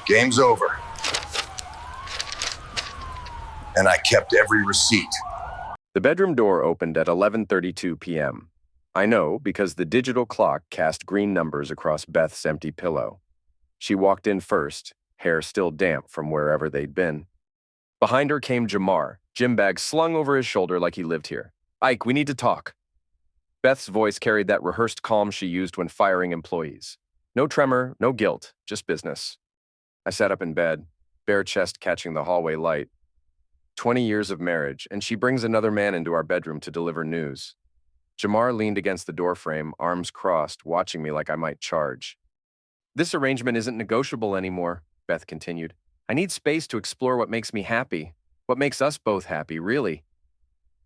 Game's over. And I kept every receipt. The bedroom door opened at 11:32 p.m. I know because the digital clock cast green numbers across Beth's empty pillow. She walked in first, hair still damp from wherever they'd been. Behind her came Jamar, gym bag slung over his shoulder like he lived here. "Ike, we need to talk." Beth's voice carried that rehearsed calm she used when firing employees. No tremor, no guilt, just business. I sat up in bed, bare chest catching the hallway light. 20 years of marriage, and she brings another man into our bedroom to deliver news. Jamar leaned against the doorframe, arms crossed, watching me like I might charge. "This arrangement isn't negotiable anymore," Beth continued. "I need space to explore what makes me happy, what makes us both happy, really."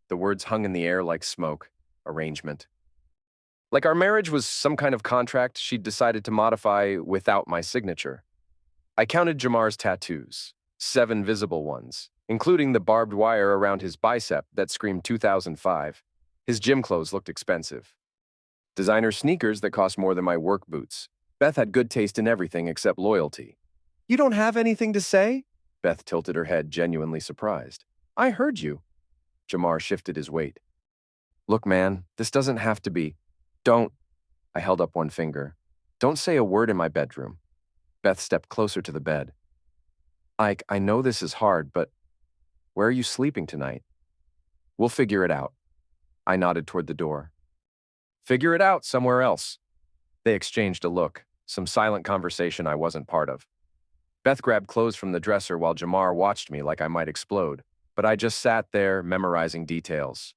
The words hung in the air like smoke. Arrangement. Like our marriage was some kind of contract she'd decided to modify without my signature. I counted Jamar's tattoos, 7 visible ones, including the barbed wire around his bicep that screamed 2005. His gym clothes looked expensive. Designer sneakers that cost more than my work boots. Beth had good taste in everything except loyalty. "You don't have anything to say?" Beth tilted her head, genuinely surprised. "I heard you." Jamar shifted his weight. "Look, man, this doesn't have to be. Don't." I held up one finger. "Don't say a word in my bedroom." Beth stepped closer to the bed. "Ike, I know this is hard, but where are you sleeping tonight?" "We'll figure it out." I nodded toward the door. "Figure it out somewhere else." They exchanged a look, some silent conversation I wasn't part of. Beth grabbed clothes from the dresser while Jamar watched me like I might explode, but I just sat there memorizing details.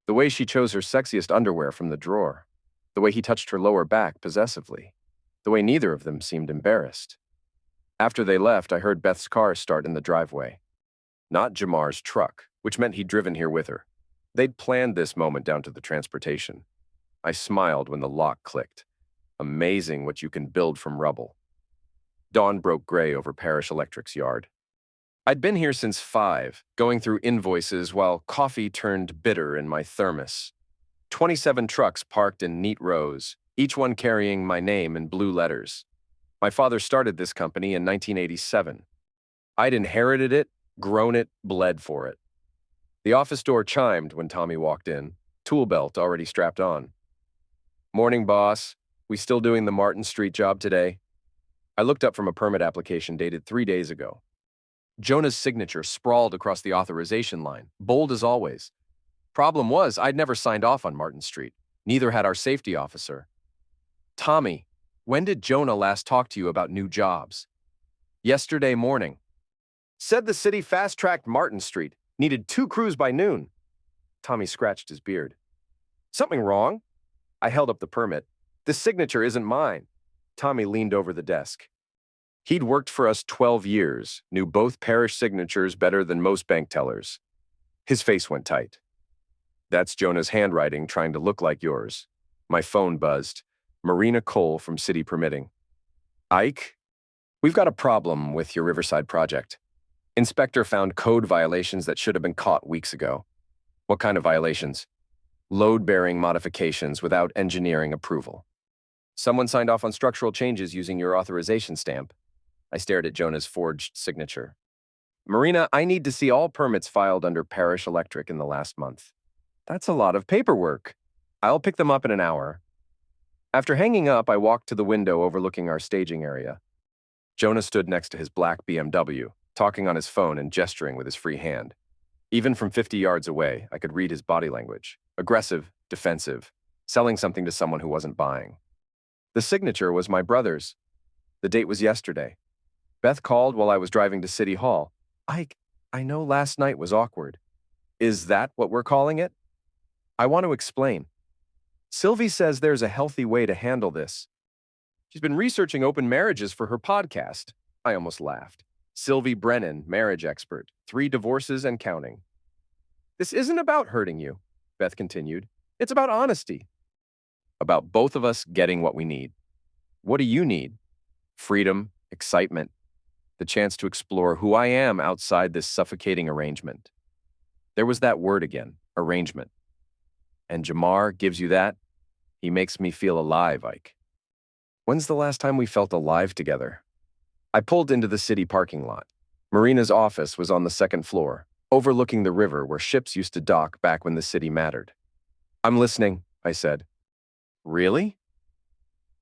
The way she chose her sexiest underwear from the drawer. The way he touched her lower back possessively. The way neither of them seemed embarrassed. After they left, I heard Beth's car start in the driveway. Not Jamar's truck, which meant he'd driven here with her. They'd planned this moment down to the transportation. I smiled when the lock clicked. Amazing what you can build from rubble. Dawn broke gray over Parish Electric's yard. I'd been here since 5, going through invoices while coffee turned bitter in my thermos. 27 trucks parked in neat rows, each one carrying my name in blue letters. My father started this company in 1987. I'd inherited it, grown it, bled for it. The office door chimed when Tommy walked in, tool belt already strapped on. "Morning, boss. We still doing the Martin Street job today?" I looked up from a permit application dated 3 days ago. Jonah's signature sprawled across the authorization line, bold as always. Problem was, I'd never signed off on Martin Street. Neither had our safety officer. "Tommy, when did Jonah last talk to you about new jobs?" "Yesterday morning. Said the city fast-tracked Martin Street. Needed 2 crews by noon." Tommy scratched his beard. "Something wrong?" I held up the permit. "This signature isn't mine." Tommy leaned over the desk. He'd worked for us 12 years, knew both parish signatures better than most bank tellers. His face went tight. "That's Jonah's handwriting trying to look like yours." My phone buzzed. Marina Cole from City Permitting. "Ike, we've got a problem with your Riverside project. Inspector found code violations that should have been caught weeks ago." "What kind of violations?" "Load-bearing modifications without engineering approval." "Someone signed off on structural changes using your authorization stamp." I stared at Jonah's forged signature. "Marina, I need to see all permits filed under Parish Electric in the last month." "That's a lot of paperwork." "I'll pick them up in an hour." After hanging up, I walked to the window overlooking our staging area. Jonah stood next to his black BMW, talking on his phone and gesturing with his free hand. Even from 50 yards away, I could read his body language. Aggressive, defensive, selling something to someone who wasn't buying. The signature was my brother's. The date was yesterday. Beth called while I was driving to City Hall. "Ike, I know last night was awkward." "Is that what we're calling it?" "I want to explain. Sylvie says there's a healthy way to handle this. She's been researching open marriages for her podcast." I almost laughed. "Sylvie Brennan, marriage expert, 3 divorces and counting." "This isn't about hurting you," Beth continued. "It's about honesty. About both of us getting what we need." "What do you need?" "Freedom, excitement, the chance to explore who I am outside this suffocating arrangement." There was that word again, arrangement. "And Jamar gives you that? He makes me feel alive, Ike." "When's the last time we felt alive together?" I pulled into the city parking lot. Marina's office was on the second floor, overlooking the river where ships used to dock back when the city mattered. "I'm listening," I said. "Really?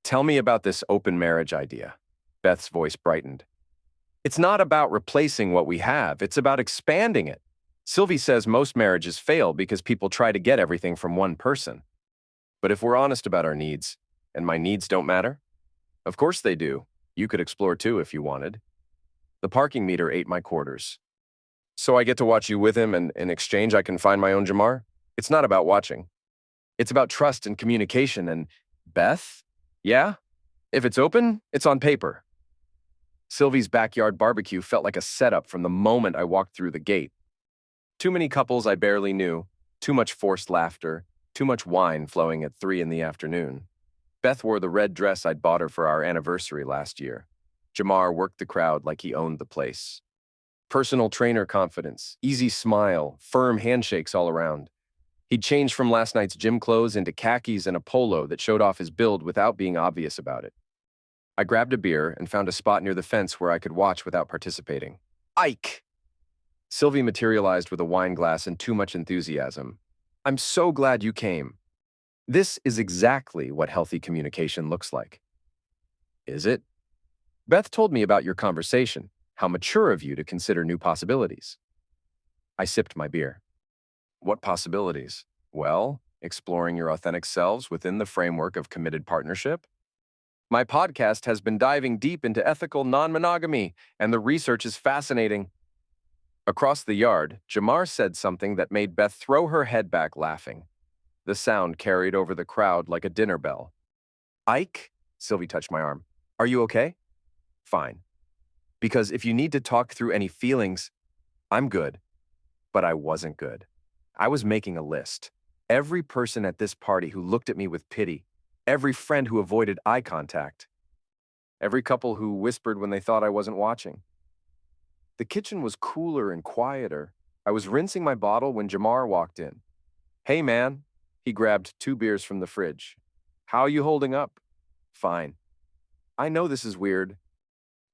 Tell me about this open marriage idea." Beth's voice brightened. "It's not about replacing what we have, it's about expanding it. Sylvie says most marriages fail because people try to get everything from one person. But if we're honest about our needs, and my needs don't matter? Of course they do. You could explore too if you wanted." The parking meter ate my quarters. "So I get to watch you with him, and in exchange I can find my own Jamar?" "It's not about watching. It's about trust and communication and..." "Beth? Yeah? If it's open, it's on paper." Sylvie's backyard barbecue felt like a setup from the moment I walked through the gate. Too many couples I barely knew, too much forced laughter, too much wine flowing at 3 in the afternoon. Beth wore the red dress I'd bought her for our anniversary last year. Jamar worked the crowd like he owned the place. Personal trainer confidence, easy smile, firm handshakes all around. He'd changed from last night's gym clothes into khakis and a polo that showed off his build without being obvious about it. I grabbed a beer and found a spot near the fence where I could watch without participating. "Ike!" Sylvie materialized with a wine glass and too much enthusiasm. "I'm so glad you came. This is exactly what healthy communication looks like." "Is it?" "Beth told me about your conversation, how mature of you to consider new possibilities." I sipped my beer. "What possibilities?" "Well, exploring your authentic selves within the framework of committed partnership." "My podcast has been diving deep into ethical non-monogamy, and the research is fascinating." Across the yard, Jamar said something that made Beth throw her head back laughing. The sound carried over the crowd like a dinner bell. "Ike?" Sylvie touched my arm. "Are you okay?" "Fine. Because if you need to talk through any feelings, I'm good." But I wasn't good. I was making a list. Every person at this party who looked at me with pity, every friend who avoided eye contact, every couple who whispered when they thought I wasn't watching. The kitchen was cooler and quieter. I was rinsing my bottle when Jamar walked in. "Hey, man." He grabbed 2 beers from the fridge. "How you holding up?" "Fine." "I know this is weird."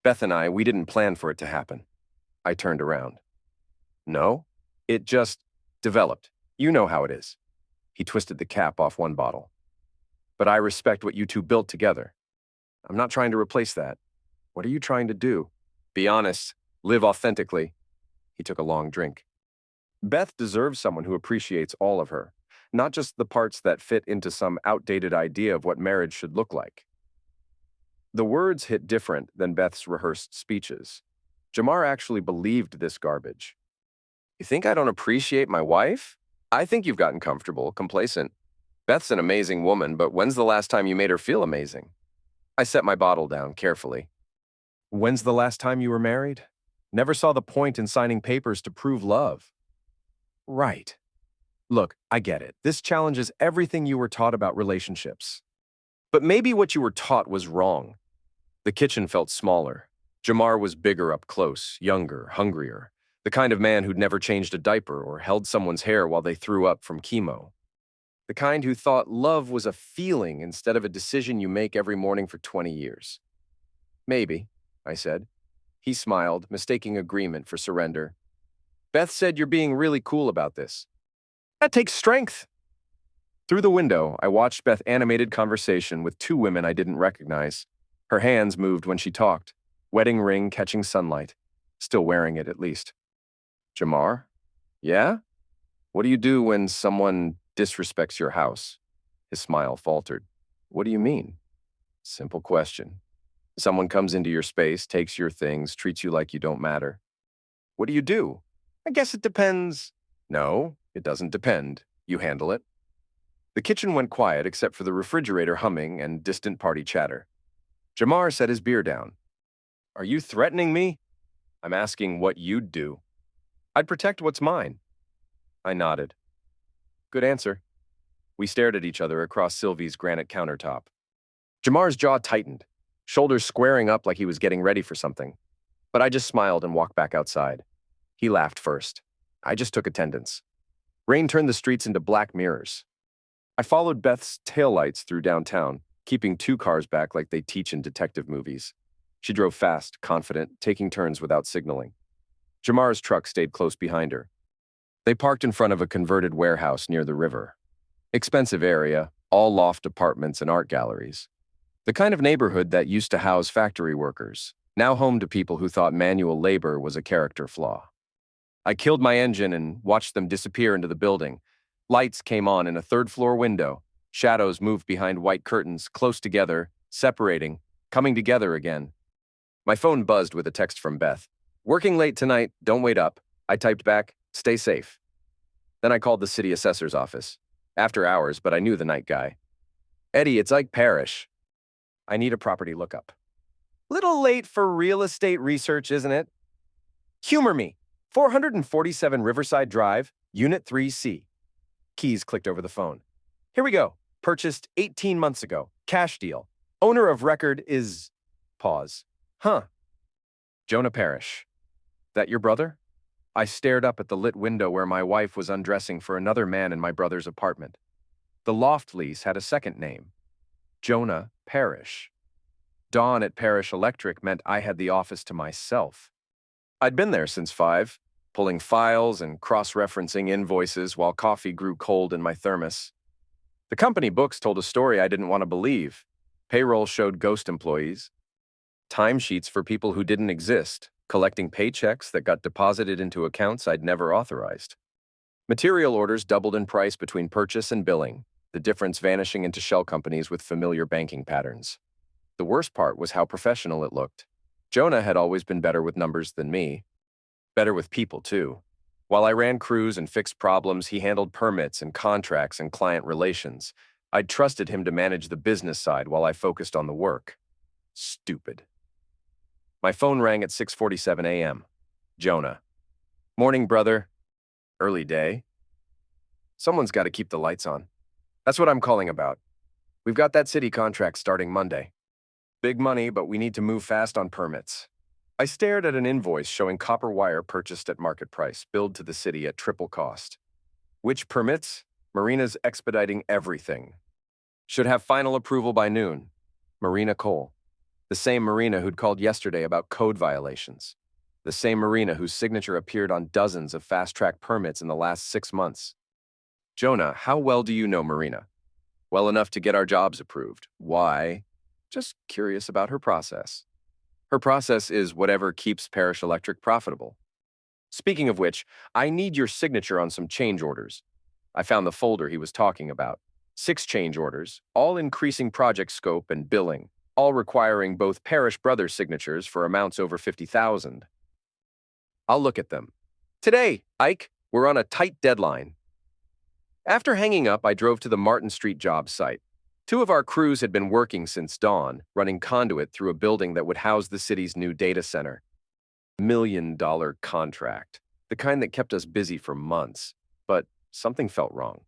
Beth and we didn't plan for it to happen. I turned around. "No? It just developed. You know how it is." He twisted the cap off one bottle. "But I respect what you two built together. I'm not trying to replace that. What are you trying to do?" "Be honest. Live authentically." He took a long drink. Beth deserves someone who appreciates all of her, not just the parts that fit into some outdated idea of what marriage should look like. The words hit different than Beth's rehearsed speeches. Jamar actually believed this garbage. "You think I don't appreciate my wife? I think you've gotten comfortable, complacent. Beth's an amazing woman, but when's the last time you made her feel amazing?" I set my bottle down carefully. "When's the last time you were married? Never saw the point in signing papers to prove love." "Right. Look, I get it. This challenges everything you were taught about relationships. But maybe what you were taught was wrong." The kitchen felt smaller. Jamar was bigger up close, younger, hungrier. The kind of man who'd never changed a diaper or held someone's hair while they threw up from chemo. The kind who thought love was a feeling instead of a decision you make every morning for 20 years. "Maybe," I said. He smiled, mistaking agreement for surrender. "Beth said you're being really cool about this." "That takes strength." Through the window, I watched Beth animated conversation with 2 women I didn't recognize. Her hands moved when she talked, wedding ring catching sunlight, still wearing it at least. "Jamar? Yeah? What do you do when someone disrespects your house?" His smile faltered. "What do you mean?" "Simple question. Someone comes into your space, takes your things, treats you like you don't matter. What do you do?" "I guess it depends." "No, it doesn't depend. You handle it." The kitchen went quiet except for the refrigerator humming and distant party chatter. Jamar set his beer down. "Are you threatening me?" "I'm asking what you'd do." "I'd protect what's mine." I nodded. "Good answer." We stared at each other across Sylvie's granite countertop. Jamar's jaw tightened, shoulders squaring up like he was getting ready for something. But I just smiled and walked back outside. He laughed first. I just took attendance. Rain turned the streets into black mirrors. I followed Beth's taillights through downtown, keeping 2 cars back like they teach in detective movies. She drove fast, confident, taking turns without signaling. Jamar's truck stayed close behind her. They parked in front of a converted warehouse near the river. Expensive area, all loft apartments and art galleries. The kind of neighborhood that used to house factory workers, now home to people who thought manual labor was a character flaw. I killed my engine and watched them disappear into the building. Lights came on in a third-floor window. Shadows moved behind white curtains, close together, separating, coming together again. My phone buzzed with a text from Beth. "Working late tonight, don't wait up." I typed back, "Stay safe." Then I called the city assessor's office. After hours, but I knew the night guy. "Eddie, it's Ike Parrish. I need a property lookup." "Little late for real estate research, isn't it?" "Humor me. 447 Riverside Drive, Unit 3C. Keys clicked over the phone. "Here we go. Purchased 18 months ago. Cash deal. Owner of record is..." Pause. "Huh. Jonah Parrish. That your brother?" I stared up at the lit window where my wife was undressing for another man in my brother's apartment. The loft lease had a second name. Jonah Parrish. Dawn at Parrish Electric meant I had the office to myself. I'd been there since 5, pulling files and cross-referencing invoices while coffee grew cold in my thermos. The company books told a story I didn't want to believe. Payroll showed ghost employees. Timesheets for people who didn't exist, collecting paychecks that got deposited into accounts I'd never authorized. Material orders doubled in price between purchase and billing, the difference vanishing into shell companies with familiar banking patterns. The worst part was how professional it looked. Jonah had always been better with numbers than me. Better with people, too. While I ran crews and fixed problems, he handled permits and contracts and client relations. I'd trusted him to manage the business side while I focused on the work. Stupid. My phone rang at 6:47 a.m. Jonah. "Morning, brother." "Early day?" "Someone's got to keep the lights on." "That's what I'm calling about. We've got that city contract starting Monday. Big money, but we need to move fast on permits." I stared at an invoice showing copper wire purchased at market price, billed to the city at triple cost. Which permits? Marina's expediting everything. Should have final approval by noon. Marina Cole. The same Marina who'd called yesterday about code violations. The same Marina whose signature appeared on dozens of fast-track permits in the last 6 months. "Jonah, how well do you know Marina?" "Well enough to get our jobs approved." "Why?" "Just curious about her process." "Her process is whatever keeps Parrish Electric profitable." "Speaking of which, I need your signature on some change orders." I found the folder he was talking about. 6 change orders, all increasing project scope and billing, all requiring both Parrish brothers' signatures for amounts over 50,000. "I'll look at them." "Today, Ike, we're on a tight deadline." After hanging up, I drove to the Martin Street job site. 2 of our crews had been working since dawn, running conduit through a building that would house the city's new data center. $1 million contract, the kind that kept us busy for months, but something felt wrong.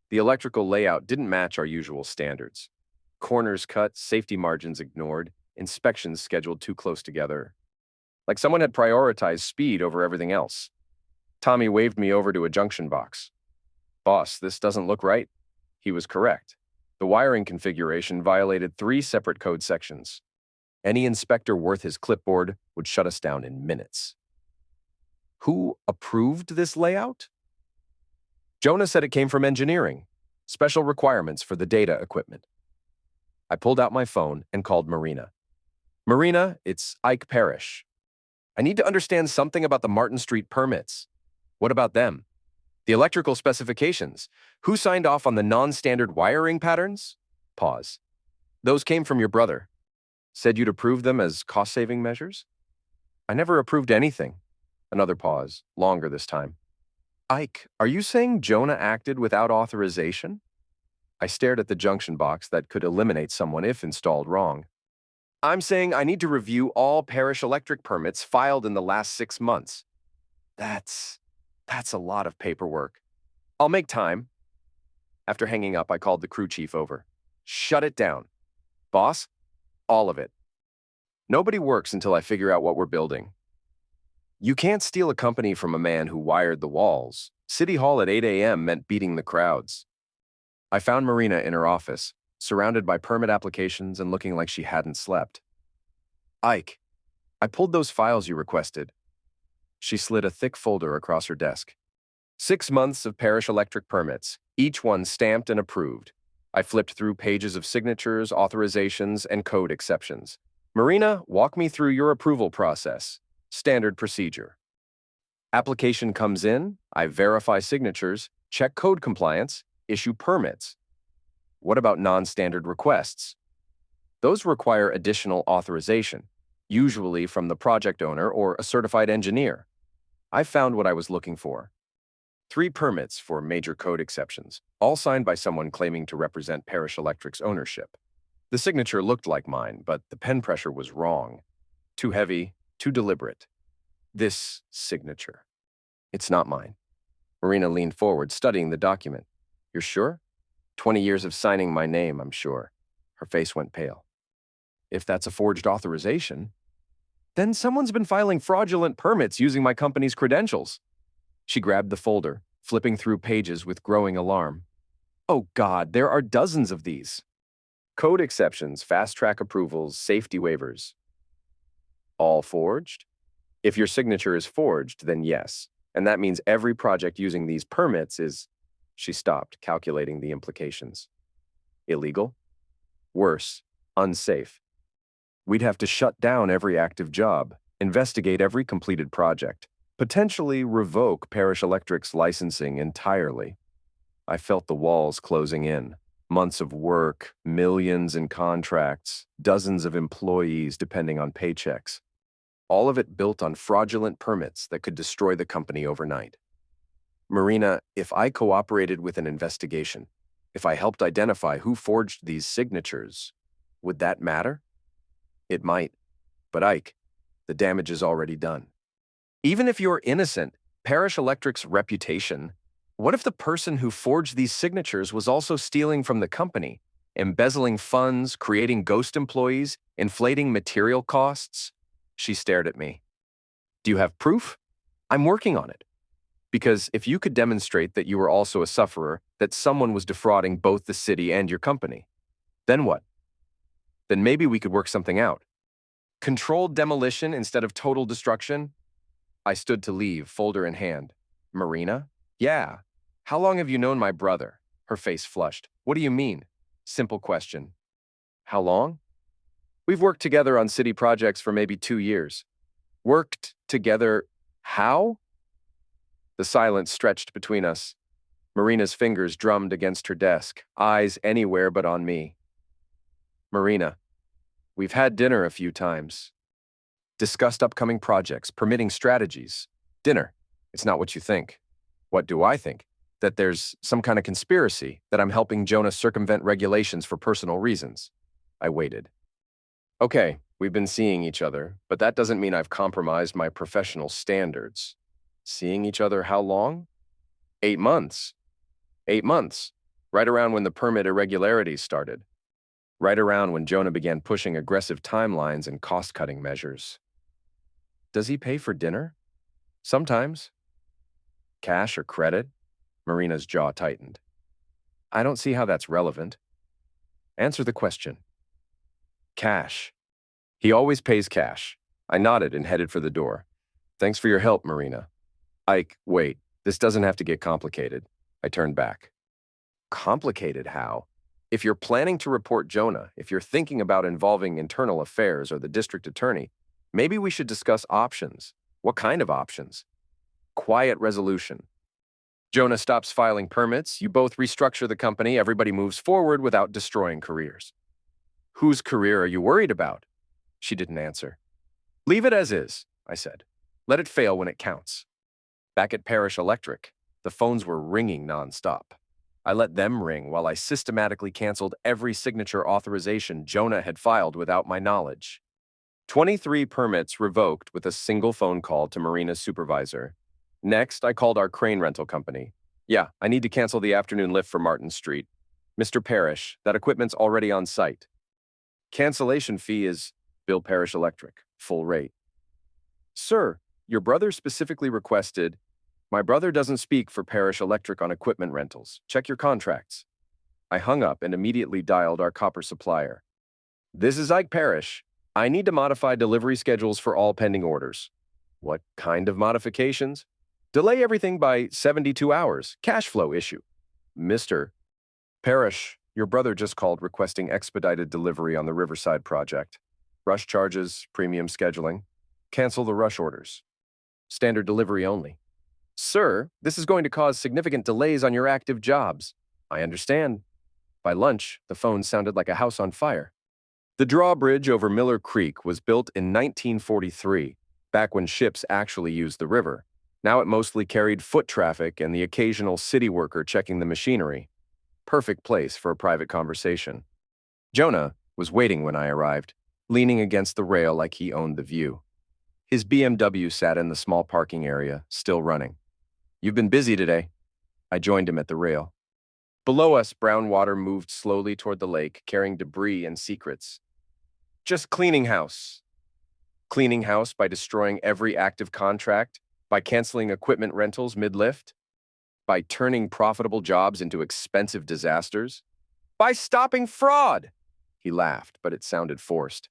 The electrical layout didn't match our usual standards. Corners cut, safety margins ignored, inspections scheduled too close together. Like someone had prioritized speed over everything else. Tommy waved me over to a junction box. "Boss, this doesn't look right." He was correct. The wiring configuration violated 3 separate code sections. Any inspector worth his clipboard would shut us down in minutes. Who approved this layout? Jonah said it came from engineering. Special requirements for the data equipment. I pulled out my phone and called Marina. "Marina, it's Ike Parrish. I need to understand something about the Martin Street permits." "What about them?" "The electrical specifications. Who signed off on the non-standard wiring patterns?" Pause. "Those came from your brother. Said you'd approve them as cost-saving measures?" "I never approved anything." Another pause, longer this time. "Ike, are you saying Jonah acted without authorization?" I stared at the junction box that could eliminate someone if installed wrong. "I'm saying I need to review all Parrish Electric permits filed in the last 6 months." That's a lot of paperwork. "I'll make time." After hanging up, I called the crew chief over. "Shut it down." "Boss?" "All of it. Nobody works until I figure out what we're building." You can't steal a company from a man who wired the walls. City Hall at 8 a.m. meant beating the crowds. I found Marina in her office, surrounded by permit applications and looking like she hadn't slept. Ike, I pulled those files you requested. She slid a thick folder across her desk. 6 months of parish electric permits, each one stamped and approved. I flipped through pages of signatures, authorizations, and code exceptions. Marina, walk me through your approval process. Standard procedure. Application comes in, I verify signatures, check code compliance, issue permits. What about non-standard requests? Those require additional authorization, usually from the project owner or a certified engineer. I found what I was looking for. 3 permits for major code exceptions, all signed by someone claiming to represent Parish Electric's ownership. The signature looked like mine, but the pen pressure was wrong. Too heavy, too deliberate. This signature. It's not mine. Marina leaned forward, studying the document. You're sure? 20 years of signing my name, I'm sure. Her face went pale. If that's a forged authorization, then someone's been filing fraudulent permits using my company's credentials. She grabbed the folder, flipping through pages with growing alarm. Oh God, there are dozens of these. Code exceptions, fast-track approvals, safety waivers. All forged? If your signature is forged, then yes. And that means every project using these permits is... She stopped, calculating the implications. Illegal? Worse, unsafe. We'd have to shut down every active job, investigate every completed project, potentially revoke Parish Electric's licensing entirely. I felt the walls closing in. Months of work, millions in contracts, dozens of employees depending on paychecks. All of it built on fraudulent permits that could destroy the company overnight. Marina, if I cooperated with an investigation, if I helped identify who forged these signatures, would that matter? It might. But Ike, the damage is already done. Even if you're innocent, Parish Electric's reputation, what if the person who forged these signatures was also stealing from the company, embezzling funds, creating ghost employees, inflating material costs? She stared at me. Do you have proof? I'm working on it. Because if you could demonstrate that you were also a sufferer, that someone was defrauding both the city and your company, then what? Then maybe we could work something out. Controlled demolition instead of total destruction? I stood to leave, folder in hand. Marina? Yeah. How long have you known my brother? Her face flushed. What do you mean? Simple question. How long? We've worked together on city projects for maybe 2 years. Worked together how? The silence stretched between us. Marina's fingers drummed against her desk, eyes anywhere but on me. Marina, we've had dinner a few times. Discussed upcoming projects, permitting strategies. Dinner. It's not what you think. What do I think? That there's some kind of conspiracy, that I'm helping Jonah circumvent regulations for personal reasons. I waited. Okay, we've been seeing each other, but that doesn't mean I've compromised my professional standards. Seeing each other how long? 8 months. 8 months. Right around when the permit irregularities started. Right around when Jonah began pushing aggressive timelines and cost-cutting measures. Does he pay for dinner? Sometimes. Cash or credit? Marina's jaw tightened. I don't see how that's relevant. Answer the question. Cash. He always pays cash. I nodded and headed for the door. Thanks for your help, Marina. Ike, wait. This doesn't have to get complicated. I turned back. Complicated how? If you're planning to report Jonah, if you're thinking about involving internal affairs or the district attorney, maybe we should discuss options. What kind of options? Quiet resolution. Jonah stops filing permits, you both restructure the company, everybody moves forward without destroying careers. Whose career are you worried about? She didn't answer. Leave it as is, I said. Let it fail when it counts. Back at Parish Electric, the phones were ringing nonstop. I let them ring while I systematically canceled every signature authorization Jonah had filed without my knowledge. 23 permits revoked with a single phone call to Marina's supervisor. Next, I called our crane rental company. Yeah, I need to cancel the afternoon lift for Martin Street. Mr. Parrish, that equipment's already on site. Cancellation fee is Bill Parish Electric, full rate. Sir, your brother specifically requested... My brother doesn't speak for Parish Electric on equipment rentals. Check your contracts. I hung up and immediately dialed our copper supplier. This is Ike Parrish. I need to modify delivery schedules for all pending orders. What kind of modifications? Delay everything by 72 hours. Cash flow issue. Mr. Parrish, your brother just called requesting expedited delivery on the Riverside project. Rush charges, premium scheduling. Cancel the rush orders. Standard delivery only. Sir, this is going to cause significant delays on your active jobs. I understand. By lunch, the phone sounded like a house on fire. The drawbridge over Miller Creek was built in 1943, back when ships actually used the river. Now it mostly carried foot traffic and the occasional city worker checking the machinery. Perfect place for a private conversation. Jonah was waiting when I arrived, leaning against the rail like he owned the view. His BMW sat in the small parking area, still running. You've been busy today. I joined him at the rail. Below us, brown water moved slowly toward the lake, carrying debris and secrets. Just cleaning house. Cleaning house by destroying every active contract, by canceling equipment rentals mid-lift, by turning profitable jobs into expensive disasters, by stopping fraud. He laughed, but it sounded forced.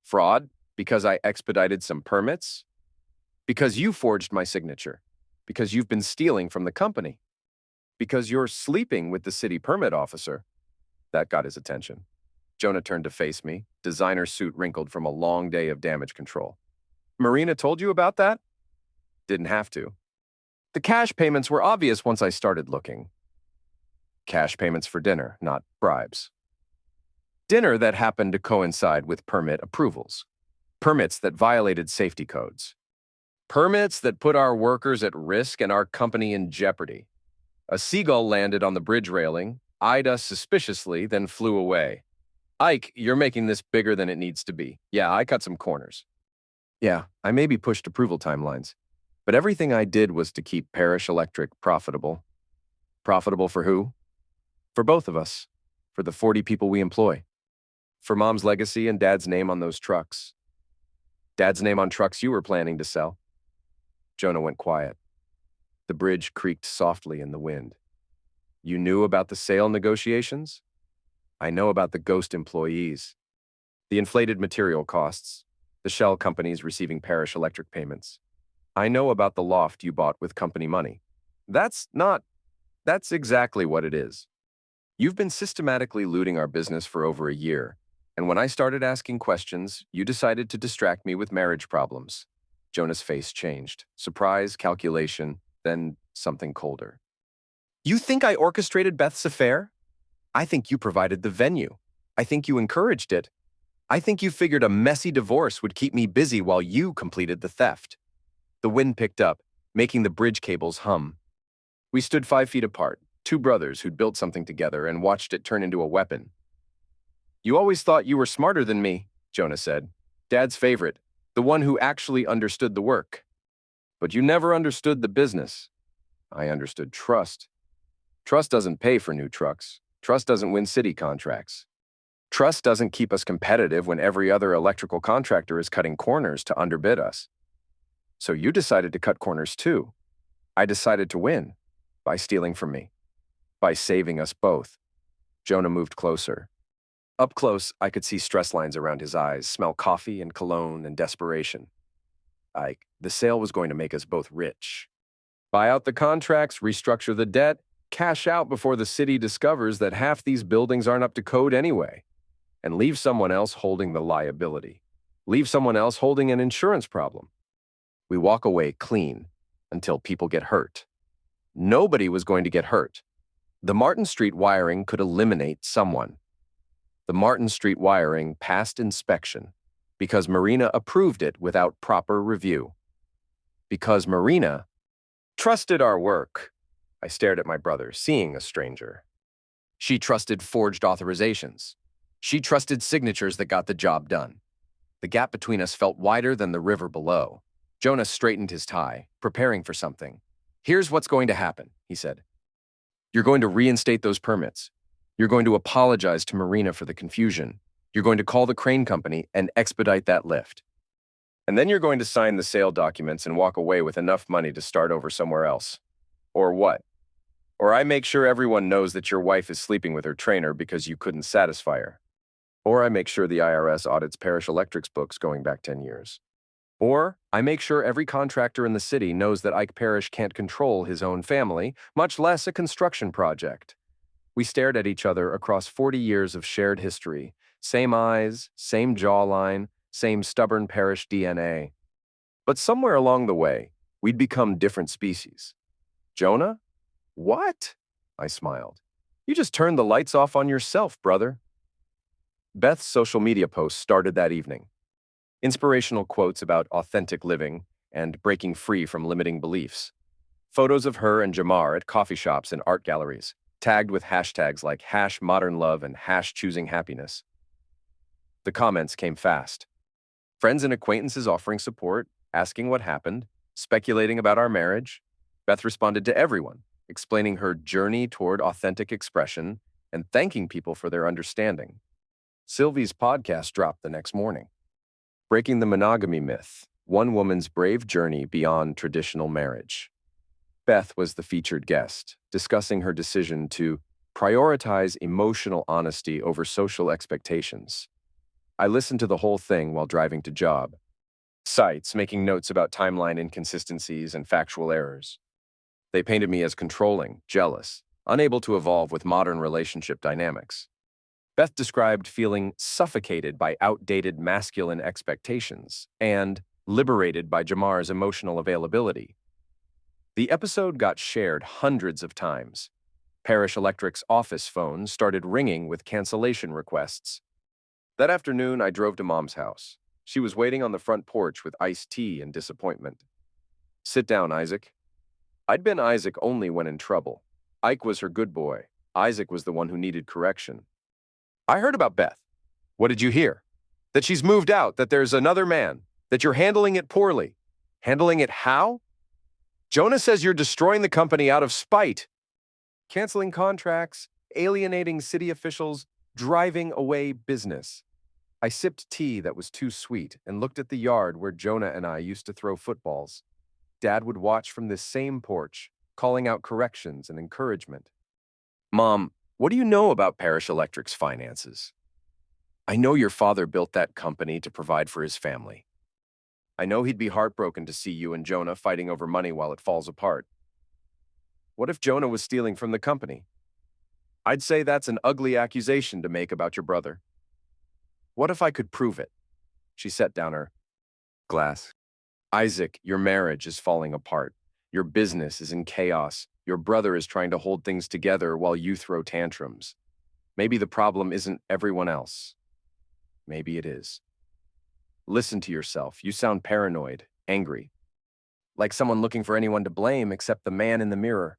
Fraud? Because I expedited some permits? Because you forged my signature? Because you've been stealing from the company? Because you're sleeping with the city permit officer? That got his attention. Jonah turned to face me, designer suit wrinkled from a long day of damage control. Marina told you about that? Didn't have to. The cash payments were obvious once I started looking. Cash payments for dinner, not bribes. Dinner that happened to coincide with permit approvals. Permits that violated safety codes. Permits that put our workers at risk and our company in jeopardy. A seagull landed on the bridge railing, eyed us suspiciously, then flew away. Ike, you're making this bigger than it needs to be. Yeah, I cut some corners. Yeah, I maybe pushed approval timelines. But everything I did was to keep Parish Electric profitable. Profitable for who? For both of us. For the 40 people we employ. For Mom's legacy and Dad's name on those trucks. Dad's name on trucks you were planning to sell. Jonah went quiet. The bridge creaked softly in the wind. You knew about the sale negotiations? I know about the ghost employees. The inflated material costs. The shell companies receiving Parish Electric payments. I know about the loft you bought with company money. That's exactly what it is. You've been systematically looting our business for over a year, and when I started asking questions, you decided to distract me with marriage problems. Jonah's face changed. Surprise, calculation, then something colder. You think I orchestrated Beth's affair? I think you provided the venue. I think you encouraged it. I think you figured a messy divorce would keep me busy while you completed the theft. The wind picked up, making the bridge cables hum. We stood 5 feet apart, two brothers who'd built something together and watched it turn into a weapon. You always thought you were smarter than me, Jonah said. Dad's favorite, the one who actually understood the work. But you never understood the business. I understood trust. Trust doesn't pay for new trucks. Trust doesn't win city contracts. Trust doesn't keep us competitive when every other electrical contractor is cutting corners to underbid us. So you decided to cut corners too. I decided to win by stealing from me, by saving us both. Jonah moved closer. Up close, I could see stress lines around his eyes, smell coffee and cologne and desperation. Ike, the sale was going to make us both rich. Buy out the contracts, restructure the debt, cash out before the city discovers that half these buildings aren't up to code anyway, and leave someone else holding the liability. Leave someone else holding an insurance problem. We walk away clean until people get hurt. Nobody was going to get hurt. The Martin Street wiring could eliminate someone. The Martin Street wiring passed inspection because Marina approved it without proper review. Because Marina trusted our work. I stared at my brother, seeing a stranger. She trusted forged authorizations. She trusted signatures that got the job done. The gap between us felt wider than the river below. Jonah straightened his tie, preparing for something. Here's what's going to happen, he said. You're going to reinstate those permits. You're going to apologize to Marina for the confusion. You're going to call the crane company and expedite that lift. And then you're going to sign the sale documents and walk away with enough money to start over somewhere else. Or what? Or I make sure everyone knows that your wife is sleeping with her trainer because you couldn't satisfy her. Or I make sure the IRS audits Parish Electric's books going back 10 years. Or I make sure every contractor in the city knows that Ike Parish can't control his own family, much less a construction project. We stared at each other across 40 years of shared history. Same eyes, same jawline, same stubborn Parish DNA. But somewhere along the way, we'd become different species. Jonah? What? I smiled. You just turned the lights off on yourself, brother. Beth's social media posts started that evening. Inspirational quotes about authentic living and breaking free from limiting beliefs. Photos of her and Jamar at coffee shops and art galleries, tagged with hashtags like #modernlove and #choosinghappiness. The comments came fast. Friends and acquaintances offering support, asking what happened, speculating about our marriage. Beth responded to everyone, explaining her journey toward authentic expression and thanking people for their understanding. Sylvie's podcast dropped the next morning. Breaking the Monogamy Myth, One Woman's Brave Journey Beyond Traditional Marriage. Beth was the featured guest, discussing her decision to prioritize emotional honesty over social expectations. I listened to the whole thing while driving to job. Sites making notes about timeline inconsistencies and factual errors. They painted me as controlling, jealous, unable to evolve with modern relationship dynamics. Beth described feeling suffocated by outdated masculine expectations and liberated by Jamar's emotional availability. The episode got shared hundreds of times. Parish Electric's office phone started ringing with cancellation requests. That afternoon, I drove to Mom's house. She was waiting on the front porch with iced tea and disappointment. Sit down, Isaac. I'd been Isaac only when in trouble. Ike was her good boy. Isaac was the one who needed correction. I heard about Beth. What did you hear? That she's moved out, that there's another man, that you're handling it poorly. Handling it how? Jonah says you're destroying the company out of spite. Canceling contracts, alienating city officials, driving away business. I sipped tea that was too sweet and looked at the yard where Jonah and I used to throw footballs. Dad would watch from this same porch, calling out corrections and encouragement. Mom, what do you know about Parish Electric's finances? I know your father built that company to provide for his family. I know he'd be heartbroken to see you and Jonah fighting over money while it falls apart. What if Jonah was stealing from the company? I'd say that's an ugly accusation to make about your brother. What if I could prove it? She set down her glass. Isaac, your marriage is falling apart. Your business is in chaos. Your brother is trying to hold things together while you throw tantrums. Maybe the problem isn't everyone else. Maybe it is. Listen to yourself. You sound paranoid, angry. Like someone looking for anyone to blame except the man in the mirror.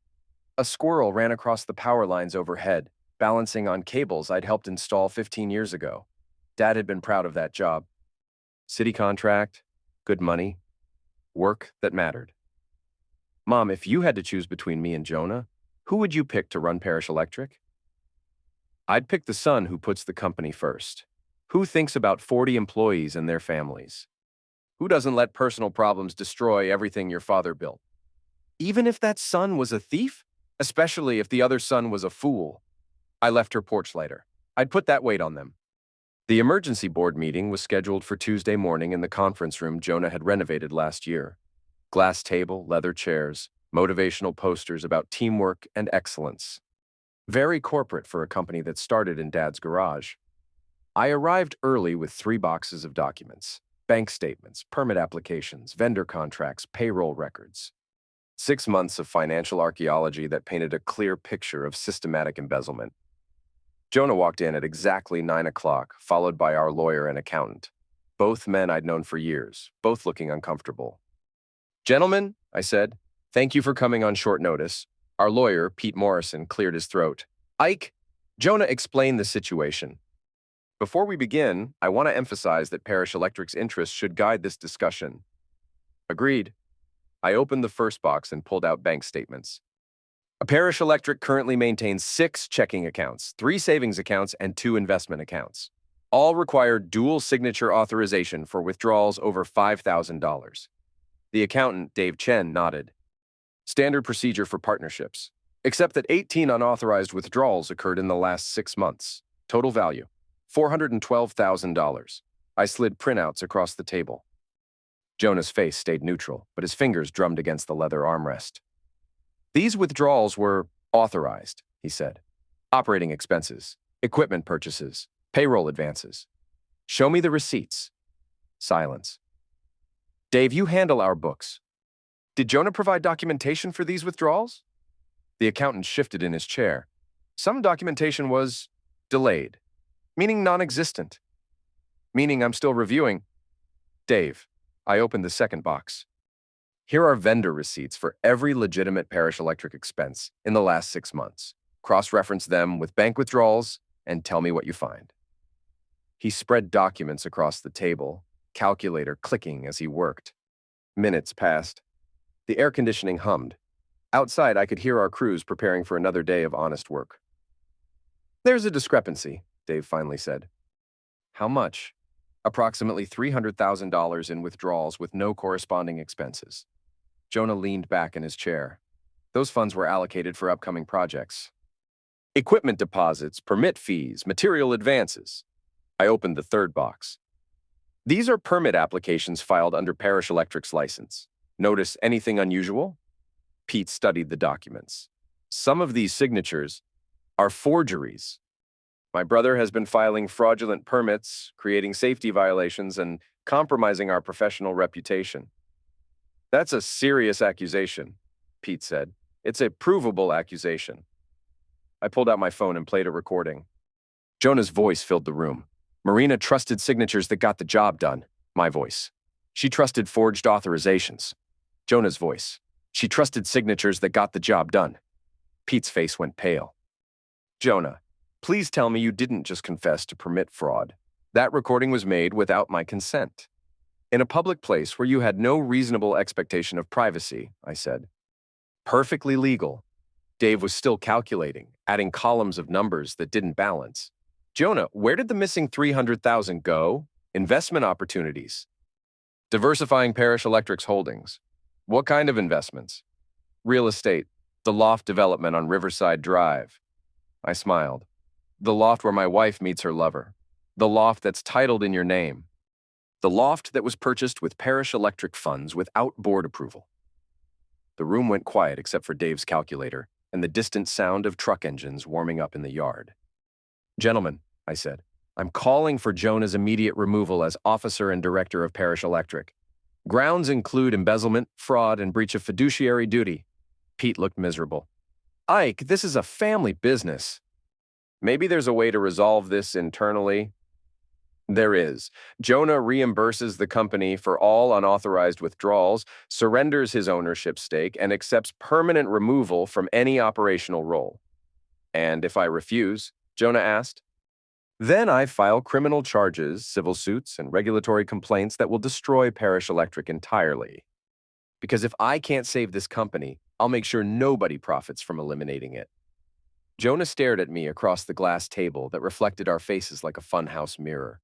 A squirrel ran across the power lines overhead, balancing on cables I'd helped install 15 years ago. Dad had been proud of that job. City contract, good money, work that mattered. Mom, if you had to choose between me and Jonah, who would you pick to run Parish Electric? I'd pick the son who puts the company first. Who thinks about 40 employees and their families? Who doesn't let personal problems destroy everything your father built? Even if that son was a thief? Especially if the other son was a fool. I left her porch lighter. I'd put that weight on them. The emergency board meeting was scheduled for Tuesday morning in the conference room Jonah had renovated last year. Glass table, leather chairs, motivational posters about teamwork and excellence. Very corporate for a company that started in Dad's garage. I arrived early with 3 boxes of documents: bank statements, permit applications, vendor contracts, payroll records. 6 months of financial archaeology that painted a clear picture of systematic embezzlement. Jonah walked in at exactly 9 o'clock, followed by our lawyer and accountant. Both men I'd known for years, both looking uncomfortable. Gentlemen, I said, thank you for coming on short notice. Our lawyer, Pete Morrison, cleared his throat. Ike, Jonah explained the situation. Before we begin, I want to emphasize that Parish Electric's interests should guide this discussion. Agreed. I opened the first box and pulled out bank statements. A Parish Electric currently maintains 6 checking accounts, 3 savings accounts, and 2 investment accounts. All require dual signature authorization for withdrawals over $5,000. The accountant, Dave Chen, nodded. Standard procedure for partnerships, except that 18 unauthorized withdrawals occurred in the last 6 months. Total value, $412,000. I slid printouts across the table. Jonah's face stayed neutral, but his fingers drummed against the leather armrest. These withdrawals were authorized, he said. Operating expenses, equipment purchases, payroll advances. Show me the receipts. Silence. Dave, you handle our books. Did Jonah provide documentation for these withdrawals? The accountant shifted in his chair. Some documentation was delayed, meaning non-existent, meaning I'm still reviewing. Dave, I opened the second box. Here are vendor receipts for every legitimate parish electric expense in the last 6 months. Cross-reference them with bank withdrawals and tell me what you find. He spread documents across the table, calculator clicking as he worked. Minutes passed. The air conditioning hummed. Outside, I could hear our crews preparing for another day of honest work. There's a discrepancy, Dave finally said. How much? Approximately $300,000 in withdrawals with no corresponding expenses. Jonah leaned back in his chair. Those funds were allocated for upcoming projects. Equipment deposits, permit fees, material advances. I opened the third box. These are permit applications filed under Parish Electric's license. Notice anything unusual? Pete studied the documents. Some of these signatures are forgeries. My brother has been filing fraudulent permits, creating safety violations, and compromising our professional reputation. That's a serious accusation, Pete said. It's a provable accusation. I pulled out my phone and played a recording. Jonah's voice filled the room. Marina trusted signatures that got the job done. My voice. She trusted forged authorizations. Jonah's voice. She trusted signatures that got the job done. Pete's face went pale. Jonah, please tell me you didn't just confess to permit fraud. That recording was made without my consent. In a public place where you had no reasonable expectation of privacy, I said. Perfectly legal. Dave was still calculating, adding columns of numbers that didn't balance. Jonah, where did the missing $300,000 go? Investment opportunities. Diversifying Parish Electric's holdings. What kind of investments? Real estate. The loft development on Riverside Drive. I smiled. The loft where my wife meets her lover. The loft that's titled in your name. The loft that was purchased with Parish Electric funds without board approval. The room went quiet except for Dave's calculator and the distant sound of truck engines warming up in the yard. Gentlemen, I said, I'm calling for Jonah's immediate removal as officer and director of Parish Electric. Grounds include embezzlement, fraud, and breach of fiduciary duty. Pete looked miserable. Ike, this is a family business. Maybe there's a way to resolve this internally. There is. Jonah reimburses the company for all unauthorized withdrawals, surrenders his ownership stake, and accepts permanent removal from any operational role. And if I refuse, Jonah asked, then I file criminal charges, civil suits, and regulatory complaints that will destroy Parish Electric entirely. Because if I can't save this company, I'll make sure nobody profits from eliminating it. Jonah stared at me across the glass table that reflected our faces like a funhouse mirror.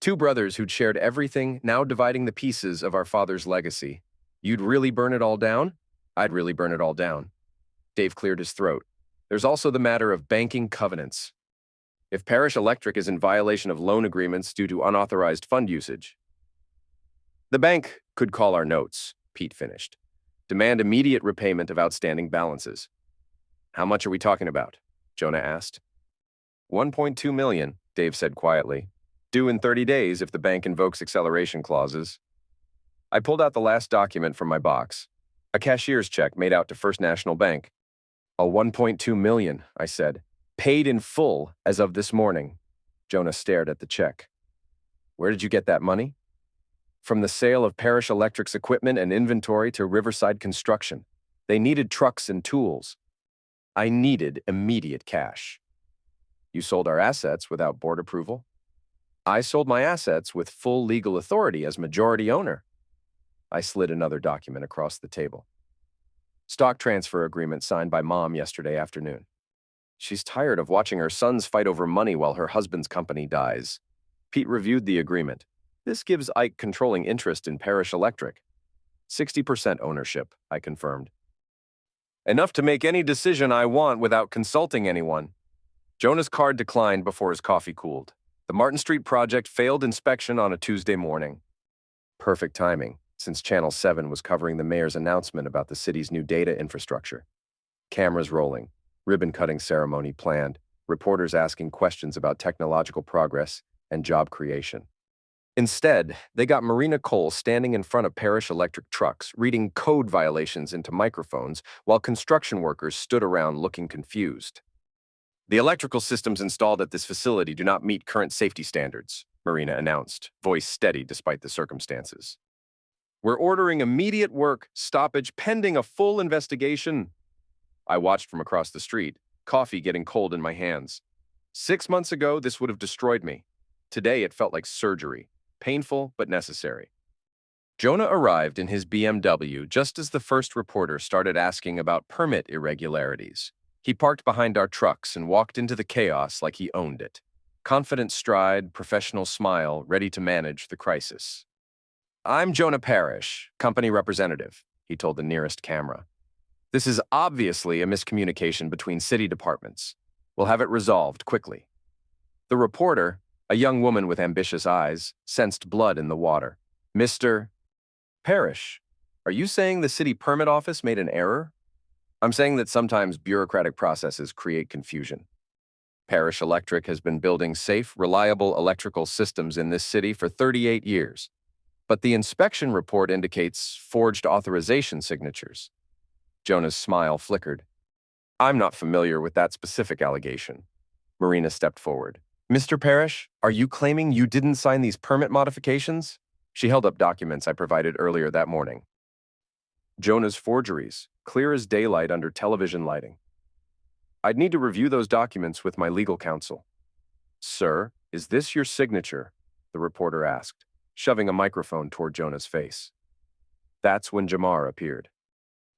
Two brothers who'd shared everything, now dividing the pieces of our father's legacy. You'd really burn it all down? I'd really burn it all down. Dave cleared his throat. There's also the matter of banking covenants. If Parish Electric is in violation of loan agreements due to unauthorized fund usage, the bank could call our notes, Pete finished. Demand immediate repayment of outstanding balances. How much are we talking about? Jonah asked. $1.2 million, Dave said quietly. Due in 30 days if the bank invokes acceleration clauses. I pulled out the last document from my box. A cashier's check made out to First National Bank. A $1.2 million, I said. Paid in full as of this morning. Jonah stared at the check. Where did you get that money? From the sale of Parish Electric's equipment and inventory to Riverside Construction. They needed trucks and tools. I needed immediate cash. You sold our assets without board approval? I sold my assets with full legal authority as majority owner. I slid another document across the table. Stock transfer agreement signed by Mom yesterday afternoon. She's tired of watching her sons fight over money while her husband's company dies. Pete reviewed the agreement. This gives Ike controlling interest in Parish Electric. 60% ownership, I confirmed. Enough to make any decision I want without consulting anyone. Jonah's card declined before his coffee cooled. The Martin Street project failed inspection on a Tuesday morning. Perfect timing, since Channel 7 was covering the mayor's announcement about the city's new data infrastructure. Cameras rolling, ribbon-cutting ceremony planned, reporters asking questions about technological progress and job creation. Instead, they got Marina Cole standing in front of parish electric trucks, reading code violations into microphones, while construction workers stood around looking confused. The electrical systems installed at this facility do not meet current safety standards, Marina announced, voice steady despite the circumstances. We're ordering immediate work stoppage pending a full investigation. I watched from across the street, coffee getting cold in my hands. 6 months ago, this would have destroyed me. Today, it felt like surgery. Painful, but necessary. Jonah arrived in his BMW just as the first reporter started asking about permit irregularities. He parked behind our trucks and walked into the chaos like he owned it. Confident stride, professional smile, ready to manage the crisis. I'm Jonah Parrish, company representative, he told the nearest camera. This is obviously a miscommunication between city departments. We'll have it resolved quickly. The reporter, a young woman with ambitious eyes, sensed blood in the water. Mr. Parrish, are you saying the city permit office made an error? I'm saying that sometimes bureaucratic processes create confusion. Parish Electric has been building safe, reliable electrical systems in this city for 38 years. But the inspection report indicates forged authorization signatures. Jonah's smile flickered. I'm not familiar with that specific allegation. Marina stepped forward. Mr. Parrish, are you claiming you didn't sign these permit modifications? She held up documents I provided earlier that morning. Jonah's forgeries, clear as daylight under television lighting. I'd need to review those documents with my legal counsel. Sir, is this your signature? The reporter asked, shoving a microphone toward Jonah's face. That's when Jamar appeared.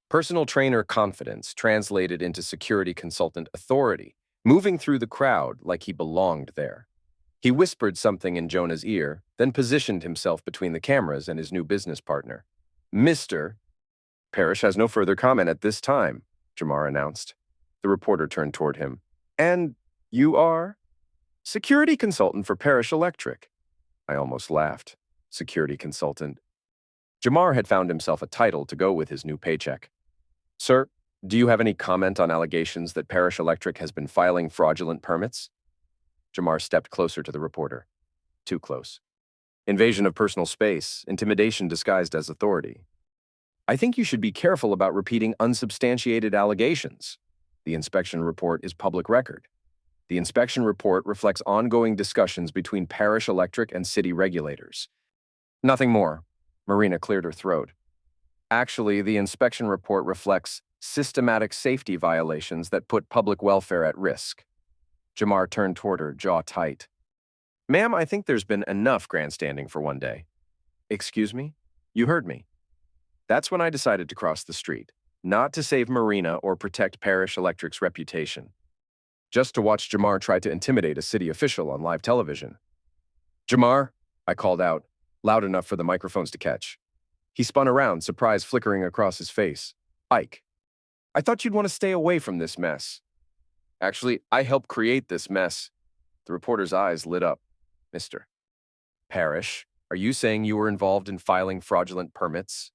Personal trainer confidence translated into security consultant authority, moving through the crowd like he belonged there. He whispered something in Jonah's ear, then positioned himself between the cameras and his new business partner. Mr. Parrish has no further comment at this time, Jamar announced. The reporter turned toward him. And you are? Security consultant for Parish Electric. I almost laughed. Security consultant. Jamar had found himself a title to go with his new paycheck. Sir, do you have any comment on allegations that Parish Electric has been filing fraudulent permits? Jamar stepped closer to the reporter. Too close. Invasion of personal space, intimidation disguised as authority. I think you should be careful about repeating unsubstantiated allegations. The inspection report is public record. The inspection report reflects ongoing discussions between Parish Electric and city regulators. Nothing more. Marina cleared her throat. Actually, the inspection report reflects systematic safety violations that put public welfare at risk. Jamar turned toward her, jaw tight. Ma'am, I think there's been enough grandstanding for one day. Excuse me? You heard me. That's when I decided to cross the street, not to save Marina or protect Parish Electric's reputation. Just to watch Jamar try to intimidate a city official on live television. Jamar, I called out, loud enough for the microphones to catch. He spun around, surprise flickering across his face. Ike, I thought you'd want to stay away from this mess. Actually, I helped create this mess. The reporter's eyes lit up. Mr. Parrish, are you saying you were involved in filing fraudulent permits?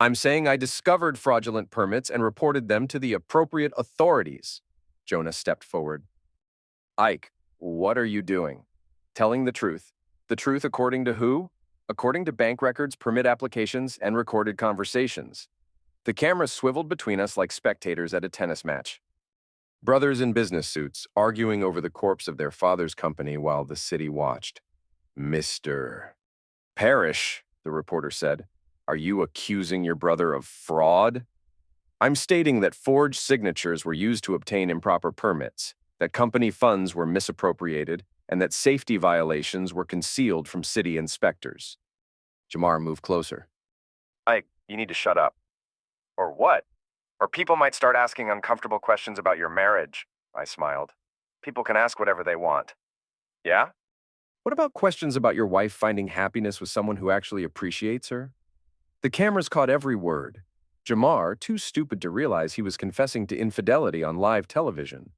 I'm saying I discovered fraudulent permits and reported them to the appropriate authorities. Jonah stepped forward. Ike, what are you doing? Telling the truth. The truth according to who? According to bank records, permit applications, and recorded conversations. The cameras swiveled between us like spectators at a tennis match. Brothers in business suits arguing over the corpse of their father's company while the city watched. Mr. Parrish, the reporter said, are you accusing your brother of fraud? I'm stating that forged signatures were used to obtain improper permits, that company funds were misappropriated, and that safety violations were concealed from city inspectors. Jamar moved closer. Ike, you need to shut up. Or what? Or people might start asking uncomfortable questions about your marriage, I smiled. People can ask whatever they want. Yeah? What about questions about your wife finding happiness with someone who actually appreciates her? The cameras caught every word. Jamar, too stupid to realize he was confessing to infidelity on live television.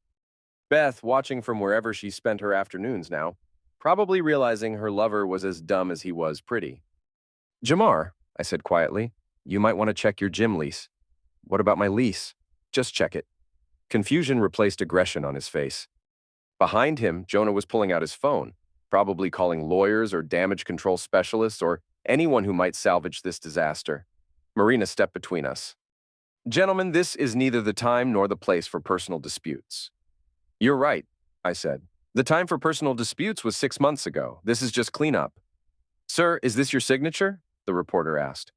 Beth, watching from wherever she spent her afternoons now, probably realizing her lover was as dumb as he was pretty. Jamar, I said quietly, you might want to check your gym lease. What about my lease? Just check it. Confusion replaced aggression on his face. Behind him, Jonah was pulling out his phone, probably calling lawyers or damage control specialists or anyone who might salvage this disaster. Marina stepped between us. Gentlemen, this is neither the time nor the place for personal disputes. You're right, I said. The time for personal disputes was 6 months ago. This is just cleanup. Sir, is this your signature? The reporter asked.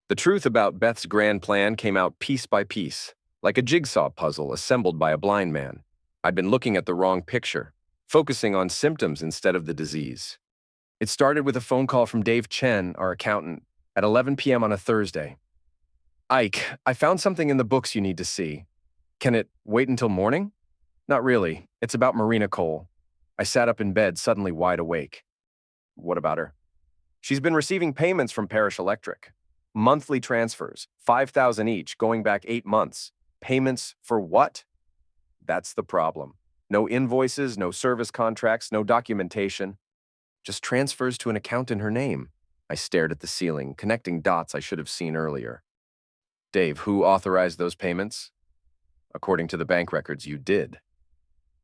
The truth about Beth's grand plan came out piece by piece, like a jigsaw puzzle assembled by a blind man. I'd been looking at the wrong picture, focusing on symptoms instead of the disease. It started with a phone call from Dave Chen, our accountant, at 11 p.m. on a Thursday. Ike, I found something in the books you need to see. Can it wait until morning? Not really. It's about Marina Cole. I sat up in bed, suddenly wide awake. What about her? She's been receiving payments from Parish Electric. Monthly transfers, $5,000 each, going back 8 months. Payments for what? That's the problem. No invoices, no service contracts, no documentation. Just transfers to an account in her name. I stared at the ceiling, connecting dots I should have seen earlier. Dave, who authorized those payments? According to the bank records, you did.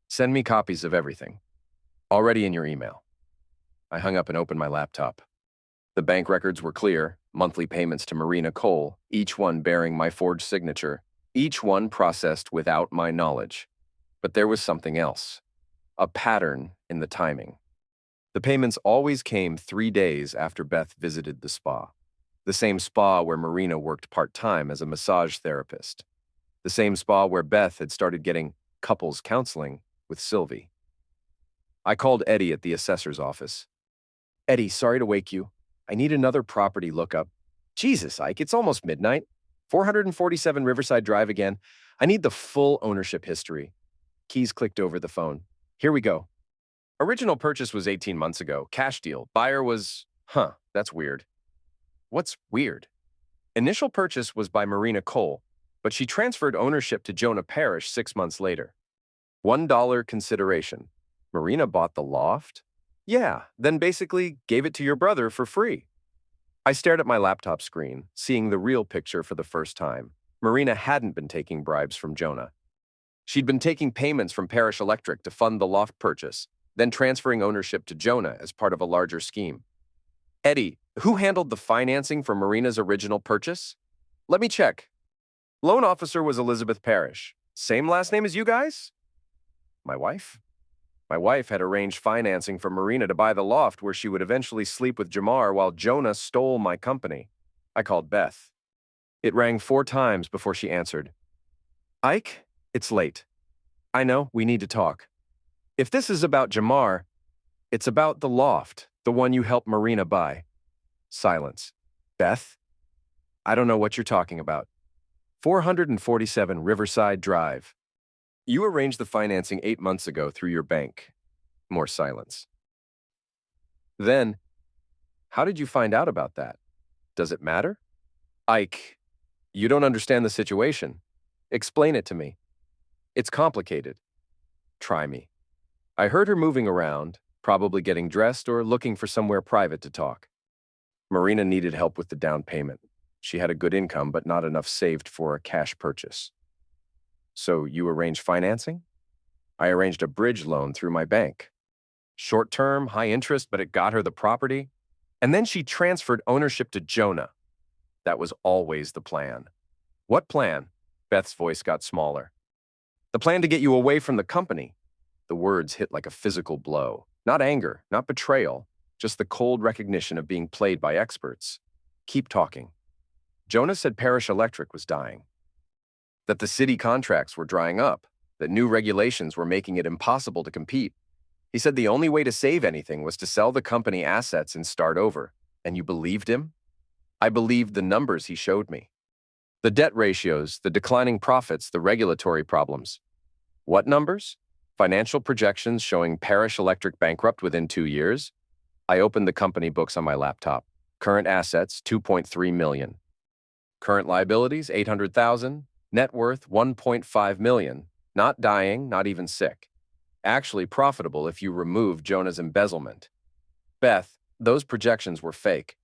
Send me copies of everything. Already in your email. I hung up and opened my laptop. The bank records were clear, monthly payments to Marina Cole, each one bearing my forged signature, each one processed without my knowledge. But there was something else. A pattern in the timing. The payments always came 3 days after Beth visited the spa. The same spa where Marina worked part-time as a massage therapist. The same spa where Beth had started getting couples counseling with Sylvie. I called Eddie at the assessor's office. Eddie, sorry to wake you. I need another property lookup. Jesus, Ike, it's almost midnight. 447 Riverside Drive again. I need the full ownership history. Keys clicked over the phone. Here we go. Original purchase was 18 months ago. Cash deal. Buyer was, that's weird. What's weird? Initial purchase was by Marina Cole, but she transferred ownership to Jonah Parrish 6 months later. $1 consideration. Marina bought the loft? Yeah, then basically gave it to your brother for free. I stared at my laptop screen, seeing the real picture for the first time. Marina hadn't been taking bribes from Jonah. She'd been taking payments from Parish Electric to fund the loft purchase, then transferring ownership to Jonah as part of a larger scheme. Eddie, who handled the financing for Marina's original purchase? Let me check. Loan officer was Elizabeth Parrish. Same last name as you guys? My wife? My wife had arranged financing for Marina to buy the loft where she would eventually sleep with Jamar while Jonah stole my company. I called Beth. It rang 4 times before she answered. Ike, it's late. I know, we need to talk. If this is about Jamar, it's about the loft, the one you helped Marina buy. Silence. Beth? I don't know what you're talking about. 447 Riverside Drive. You arranged the financing 8 months ago through your bank. More silence. Then, how did you find out about that? Does it matter? Ike, you don't understand the situation. Explain it to me. It's complicated. Try me. I heard her moving around, probably getting dressed or looking for somewhere private to talk. Marina needed help with the down payment. She had a good income, but not enough saved for a cash purchase. So you arranged financing? I arranged a bridge loan through my bank. Short-term, high interest, but it got her the property. And then she transferred ownership to Jonah. That was always the plan. What plan? Beth's voice got smaller. The plan to get you away from the company. The words hit like a physical blow. Not anger, not betrayal, just the cold recognition of being played by experts. Keep talking. Jonah said Parish Electric was dying. That the city contracts were drying up, that new regulations were making it impossible to compete. He said the only way to save anything was to sell the company assets and start over. And you believed him? I believed the numbers he showed me. The debt ratios, the declining profits, the regulatory problems. What numbers? Financial projections showing Parish Electric bankrupt within 2 years? I opened the company books on my laptop. Current assets, $2.3 million. Current liabilities, $800,000. Net worth, $1.5 million. Not dying, not even sick. Actually profitable if you remove Jonah's embezzlement. Beth, those projections were fake.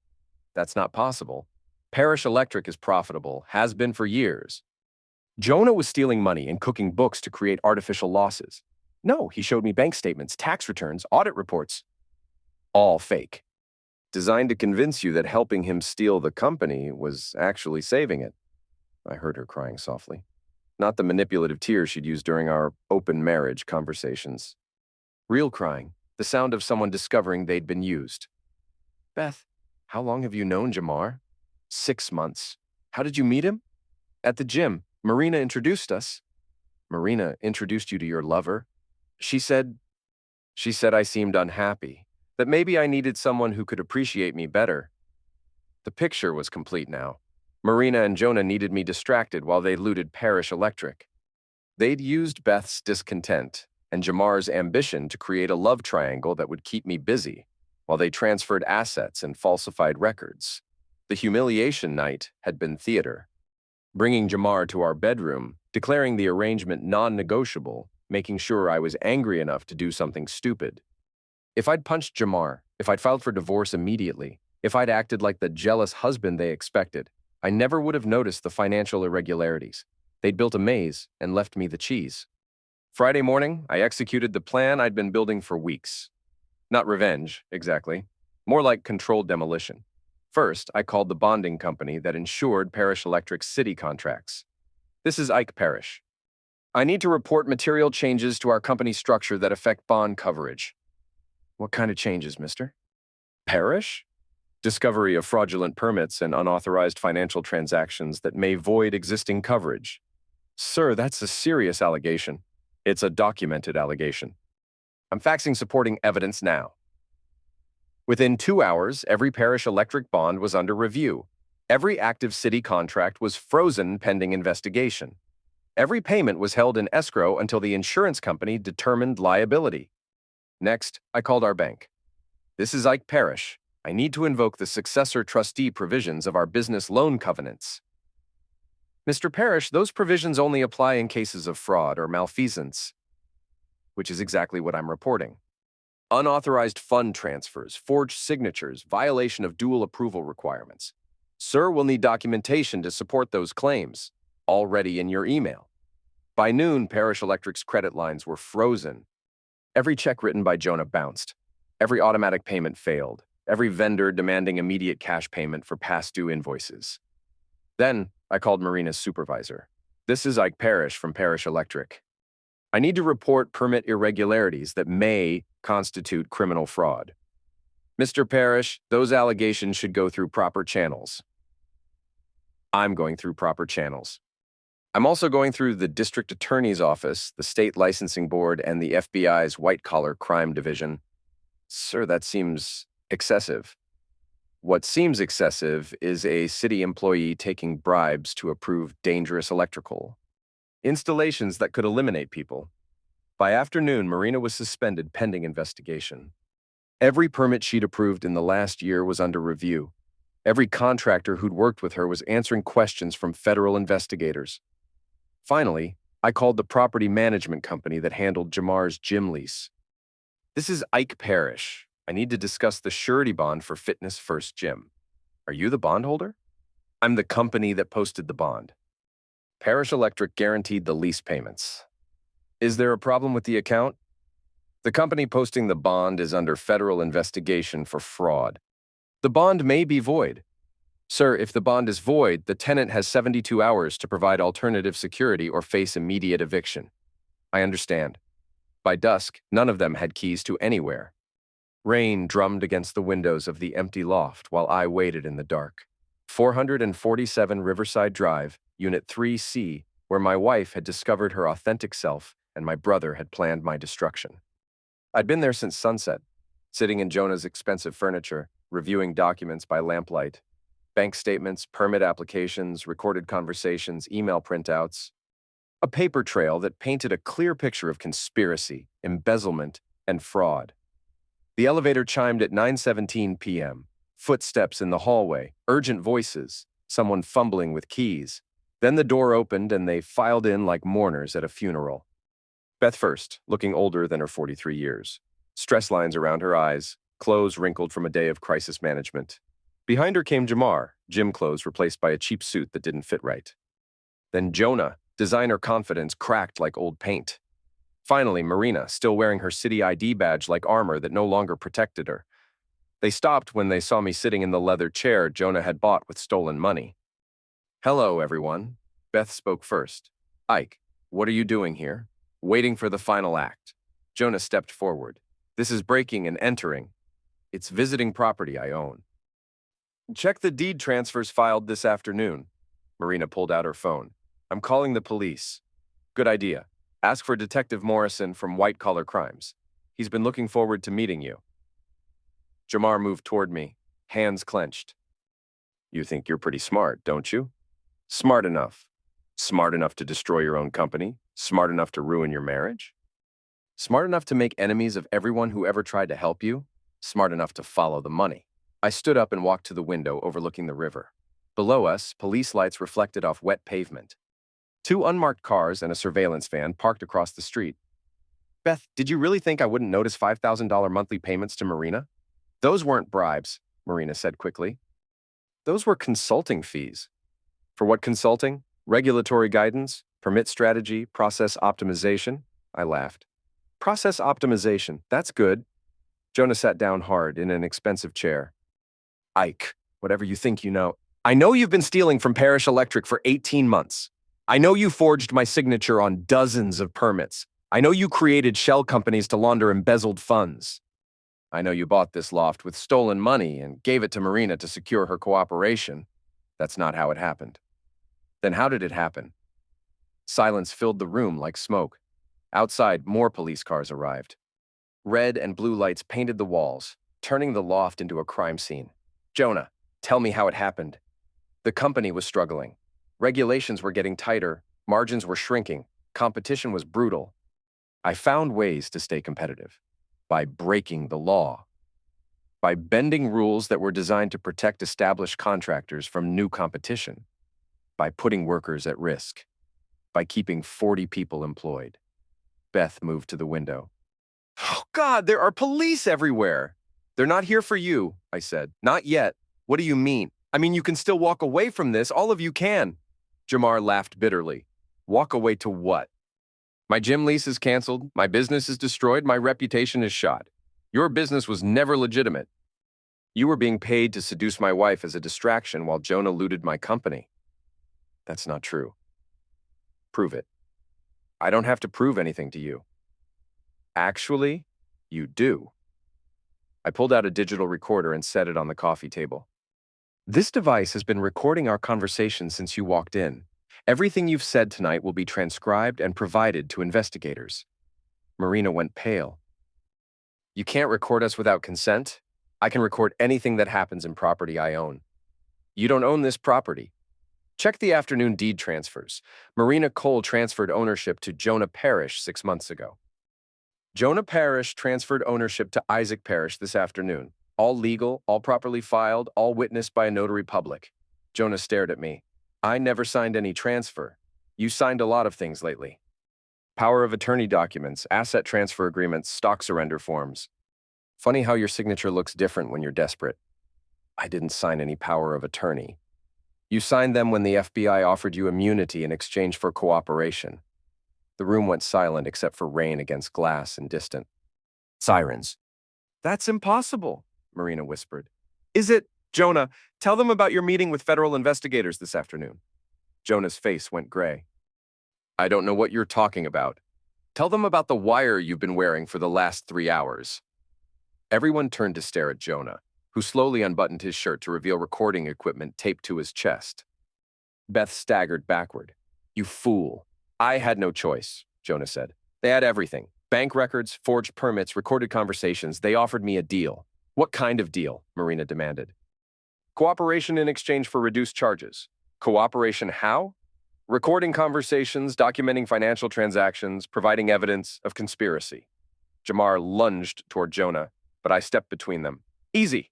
That's not possible. Parish Electric is profitable, has been for years. Jonah was stealing money and cooking books to create artificial losses. No, he showed me bank statements, tax returns, audit reports. All fake. Designed to convince you that helping him steal the company was actually saving it. I heard her crying softly. Not the manipulative tears she'd used during our open marriage conversations. Real crying, the sound of someone discovering they'd been used. Beth, how long have you known Jamar? 6 months. How did you meet him? At the gym. Marina introduced us. Marina introduced you to your lover? She said I seemed unhappy, that maybe I needed someone who could appreciate me better. The picture was complete now. Marina and Jonah needed me distracted while they looted Parish Electric. They'd used Beth's discontent and Jamar's ambition to create a love triangle that would keep me busy, while they transferred assets and falsified records. The humiliation night had been theater. Bringing Jamar to our bedroom, declaring the arrangement non-negotiable, making sure I was angry enough to do something stupid. If I'd punched Jamar, if I'd filed for divorce immediately, if I'd acted like the jealous husband they expected, I never would have noticed the financial irregularities. They'd built a maze and left me the cheese. Friday morning, I executed the plan I'd been building for weeks. Not revenge, exactly. More like controlled demolition. First, I called the bonding company that insured Parish Electric's city contracts. This is Ike Parish. I need to report material changes to our company structure that affect bond coverage. What kind of changes, mister? Parish? Discovery of fraudulent permits and unauthorized financial transactions that may void existing coverage. Sir, that's a serious allegation. It's a documented allegation. I'm faxing supporting evidence now. Within 2 hours, every Parish Electric bond was under review. Every active city contract was frozen pending investigation. Every payment was held in escrow until the insurance company determined liability. Next, I called our bank. This is Ike Parish. I need to invoke the successor trustee provisions of our business loan covenants. Mr. Parish, those provisions only apply in cases of fraud or malfeasance, which is exactly what I'm reporting. Unauthorized fund transfers, forged signatures, violation of dual approval requirements. Sir will need documentation to support those claims, already in your email. By noon, Parish Electric's credit lines were frozen. Every check written by Jonah bounced. Every automatic payment failed. Every vendor demanding immediate cash payment for past due invoices. Then, I called Marina's supervisor. This is Ike Parish from Parish Electric. I need to report permit irregularities that may constitute criminal fraud. Mr. Parish, those allegations should go through proper channels. I'm going through proper channels. I'm also going through the district attorney's office, the state licensing board, and the FBI's white-collar crime division. Sir, that seems excessive. What seems excessive is a city employee taking bribes to approve dangerous electrical installations that could eliminate people. By afternoon, Marina was suspended pending investigation. Every permit she'd approved in the last year was under review. Every contractor who'd worked with her was answering questions from federal investigators. Finally, I called the property management company that handled Jamar's gym lease. This is Ike Parish. I need to discuss the surety bond for Fitness First Gym. Are you the bondholder? I'm the company that posted the bond. Parish Electric guaranteed the lease payments. Is there a problem with the account? The company posting the bond is under federal investigation for fraud. The bond may be void. Sir, if the bond is void, the tenant has 72 hours to provide alternative security or face immediate eviction. I understand. By dusk, none of them had keys to anywhere. Rain drummed against the windows of the empty loft while I waited in the dark. 447 Riverside Drive, Unit 3C, where my wife had discovered her authentic self and my brother had planned my destruction. I'd been there since sunset, sitting in Jonah's expensive furniture, reviewing documents by lamplight. Bank statements, permit applications, recorded conversations, email printouts. A paper trail that painted a clear picture of conspiracy, embezzlement, and fraud. The elevator chimed at 9:17 p.m. Footsteps in the hallway, urgent voices, someone fumbling with keys. Then the door opened and they filed in like mourners at a funeral. Beth first, looking older than her 43 years. Stress lines around her eyes, clothes wrinkled from a day of crisis management. Behind her came Jamar, gym clothes replaced by a cheap suit that didn't fit right. Then Jonah, designer confidence cracked like old paint. Finally, Marina, still wearing her city ID badge like armor that no longer protected her. They stopped when they saw me sitting in the leather chair Jonah had bought with stolen money. "Hello, everyone." Beth spoke first. "Ike, what are you doing here?" "Waiting for the final act." Jonah stepped forward. "This is breaking and entering. It's visiting property I own." "Check the deed transfers filed this afternoon." Marina pulled out her phone. "I'm calling the police." "Good idea. Ask for Detective Morrison from White Collar Crimes. He's been looking forward to meeting you." Jamar moved toward me, hands clenched. "You think you're pretty smart, don't you?" "Smart enough. Smart enough to destroy your own company? Smart enough to ruin your marriage? Smart enough to make enemies of everyone who ever tried to help you? Smart enough to follow the money?" I stood up and walked to the window overlooking the river. Below us, police lights reflected off wet pavement. 2 unmarked cars and a surveillance van parked across the street. "Beth, did you really think I wouldn't notice $5,000 monthly payments to Marina?" "Those weren't bribes," Marina said quickly. "Those were consulting fees." "For what consulting? Regulatory guidance? Permit strategy? Process optimization?" I laughed. "Process optimization, that's good." Jonah sat down hard in an expensive chair. "Ike, whatever you think you know. I know you've been stealing from Parish Electric for 18 months. I know you forged my signature on dozens of permits. I know you created shell companies to launder embezzled funds. I know you bought this loft with stolen money and gave it to Marina to secure her cooperation. That's not how it happened." "Then how did it happen?" Silence filled the room like smoke. Outside, more police cars arrived. Red and blue lights painted the walls, turning the loft into a crime scene. "Jonah, tell me how it happened." "The company was struggling. Regulations were getting tighter, margins were shrinking, competition was brutal. I found ways to stay competitive. By breaking the law. By bending rules that were designed to protect established contractors from new competition. By putting workers at risk. By keeping 40 people employed." Beth moved to the window. "Oh, God, there are police everywhere." "They're not here for you," I said. "Not yet." "What do you mean?" "I mean, you can still walk away from this. All of you can." Jamar laughed bitterly. "Walk away to what?" "My gym lease is canceled. My business is destroyed. My reputation is shot. Your business was never legitimate. You were being paid to seduce my wife as a distraction while Jonah looted my company." "That's not true." "Prove it." "I don't have to prove anything to you." "Actually, you do." I pulled out a digital recorder and set it on the coffee table. "This device has been recording our conversation since you walked in. Everything you've said tonight will be transcribed and provided to investigators." Marina went pale. "You can't record us without consent? I can record anything that happens in property I own." "You don't own this property." "Check the afternoon deed transfers. Marina Cole transferred ownership to Jonah Parrish 6 months ago. Jonah Parrish transferred ownership to Isaac Parrish this afternoon. All legal, all properly filed, all witnessed by a notary public." Jonah stared at me. "I never signed any transfer. You signed a lot of things lately. Power of attorney documents, asset transfer agreements, stock surrender forms. Funny how your signature looks different when you're desperate." "I didn't sign any power of attorney." "You signed them when the FBI offered you immunity in exchange for cooperation." The room went silent except for rain against glass and distant sirens. "That's impossible," Marina whispered. "Is it? Jonah, tell them about your meeting with federal investigators this afternoon." Jonah's face went gray. "I don't know what you're talking about. Tell them about the wire you've been wearing for the last 3 hours." Everyone turned to stare at Jonah, who slowly unbuttoned his shirt to reveal recording equipment taped to his chest. Beth staggered backward. "You fool." "I had no choice," Jonah said. "They had everything. Bank records, forged permits, recorded conversations. They offered me a deal." "What kind of deal?" Marina demanded. "Cooperation in exchange for reduced charges." "Cooperation how?" "Recording conversations, documenting financial transactions, providing evidence of conspiracy." Jamar lunged toward Jonah, but I stepped between them. "Easy."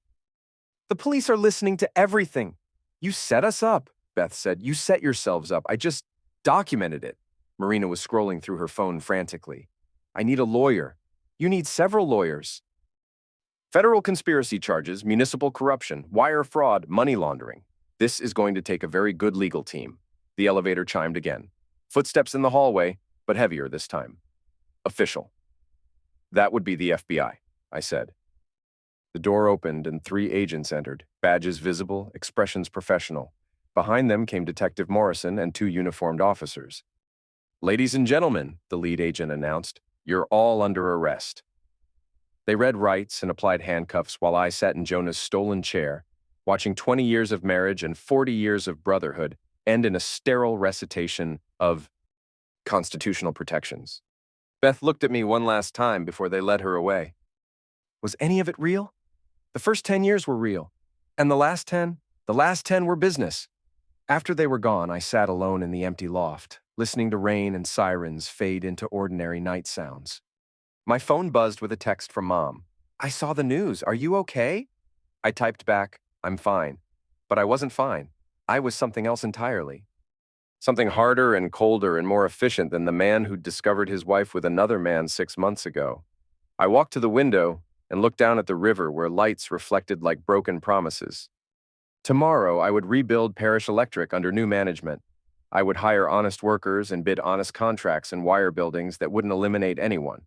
"The police are listening to everything." "You set us up," Beth said. "You set yourselves up. I just documented it." Marina was scrolling through her phone frantically. I need a lawyer. You need several lawyers. Federal conspiracy charges, municipal corruption, wire fraud, money laundering. This is going to take a very good legal team. The elevator chimed again. Footsteps in the hallway, but heavier this time. Official. That would be the FBI, I said. The door opened and 3 agents entered, badges visible, expressions professional. Behind them came Detective Morrison and 2 uniformed officers. Ladies and gentlemen, the lead agent announced, you're all under arrest. They read rights and applied handcuffs while I sat in Jonah's stolen chair, watching 20 years of marriage and 40 years of brotherhood end in a sterile recitation of constitutional protections. Beth looked at me one last time before they led her away. Was any of it real? The first 10 years were real. And the last 10? The last 10 were business. After they were gone, I sat alone in the empty loft, listening to rain and sirens fade into ordinary night sounds. My phone buzzed with a text from Mom. I saw the news. Are you okay? I typed back, I'm fine. But I wasn't fine. I was something else entirely. Something harder and colder and more efficient than the man who'd discovered his wife with another man 6 months ago. I walked to the window and looked down at the river where lights reflected like broken promises. Tomorrow, I would rebuild Parish Electric under new management. I would hire honest workers and bid honest contracts in wire buildings that wouldn't eliminate anyone.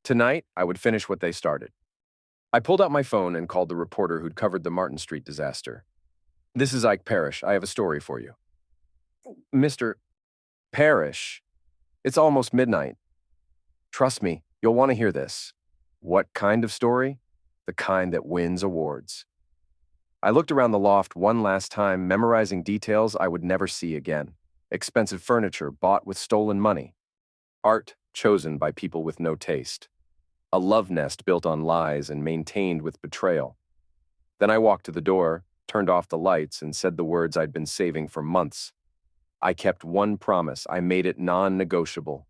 Tonight, I would finish what they started. I pulled out my phone and called the reporter who'd covered the Martin Street disaster. This is Ike Parrish. I have a story for you. Mr. Parrish, it's almost midnight. Trust me, you'll want to hear this. What kind of story? The kind that wins awards. I looked around the loft one last time, memorizing details I would never see again. Expensive furniture bought with stolen money. Art chosen by people with no taste. A love nest built on lies and maintained with betrayal. Then I walked to the door, turned off the lights, and said the words I'd been saving for months. I kept one promise. I made it non-negotiable.